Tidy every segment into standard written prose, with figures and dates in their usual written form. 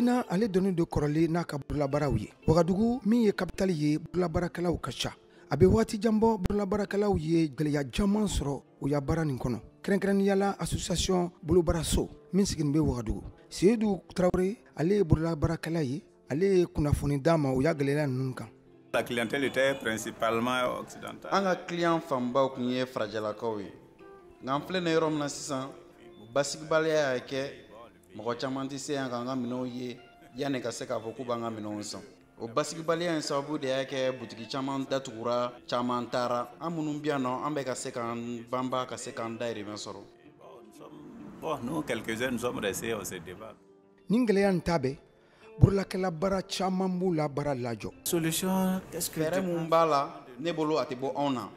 Ɲamina ale dɔnni de kɔrɔlen n'a ka bololabaraw ye. Wagadugu min ye capitale ye bololabarakɛlaw ka ca. A bɛ waati jan bɔ bololabarakɛlaw ye gɛlɛya caman sɔrɔ u ya baara nin kɔnɔ. Kɛrɛnkɛrɛnnenya la association bolobaraso min sigilen bɛ Wagadugu. Seydou Traoré ale ye bololabaarakɛla ye. Ale ye kunnafoni d'a ma u ya gɛlɛya ninnu kan. La clientèle était principalement occidentale. An ka client fanbaw kun ye farajalakaw ye. Nka an filɛ nin yɔrɔ min na sisan basigibaliya y'a kɛ mɔgɔ caman tɛ se yan k'an ka minɛnw ye yanni ka se k'a fɔ k'u b'an ka minɛnw san. O basigibaliya in sababu de y'a kɛ butigi caman datugura, caman taara. An minnu bɛ yan nɔ an bɛ ka se k'an banba ka se k'an dahirimɛ sɔrɔ. Bon, nous quelques-uns nous sommes restés au débat. Nin gɛlɛya nin ta bɛɛ bololakɛla baara caman b'u la baara lajɔ. Solution qu'est-ce que fɛɛrɛ mun b'a la ne bolo a tɛ bɔ anw na.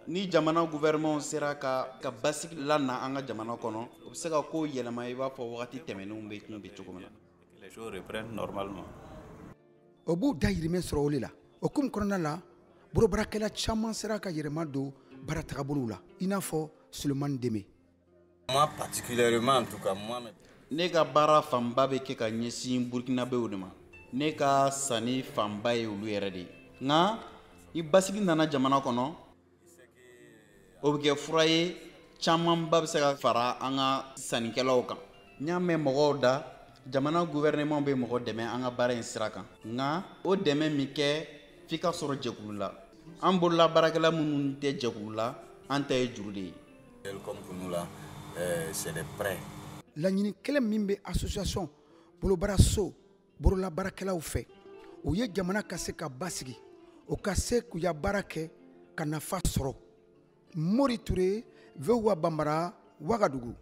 Ni jamana gouvernement sera ka basigi lana an ka jamana kɔnɔ o bɛ se ka ko yɛlɛma i b'a fɔ wagati tɛmɛnenw bɛ kun bɛ cogo min na. Les choses reprennent normalement. O b'u dahirimɛ sɔrɔ o de la. O hukumu kɔnɔna la bolobaarakɛla caman sera ka yɛlɛma don baara tagabolow la i n'a fɔ Sulemani Deme. Moi particulièrement en tout cas moi. Ne ka baara fanba bɛ kɛ ka ɲɛsin burkinabɛw de ma. Ne ka sanni fanba ye olu yɛrɛ de ye. Nka i basigi nana jamana kɔnɔ o bɛ kɛ fura ye camanba bɛ se ka fara an ka sannikɛlaw kan. N y'a mɛn mɔgɔw da jamana gouvernement bɛ mɔgɔ dɛmɛ an ka baara in sira kan. Nka o dɛmɛ min kɛ f'i ka sɔrɔ jɛkulu la. An bolola baarakɛla minnu tɛ jɛkulu la an ta ye juru de ye. Comme pour nous là, c'est des prêts. Laɲini kelen min bɛ association bolobaraso bololabaarakɛlaw fɛ o ye jamana ka se ka basigi o ka se k'u ya baara kɛ ka nafa sɔrɔ. Mori Ture, VOA Bambara, Wagadugu.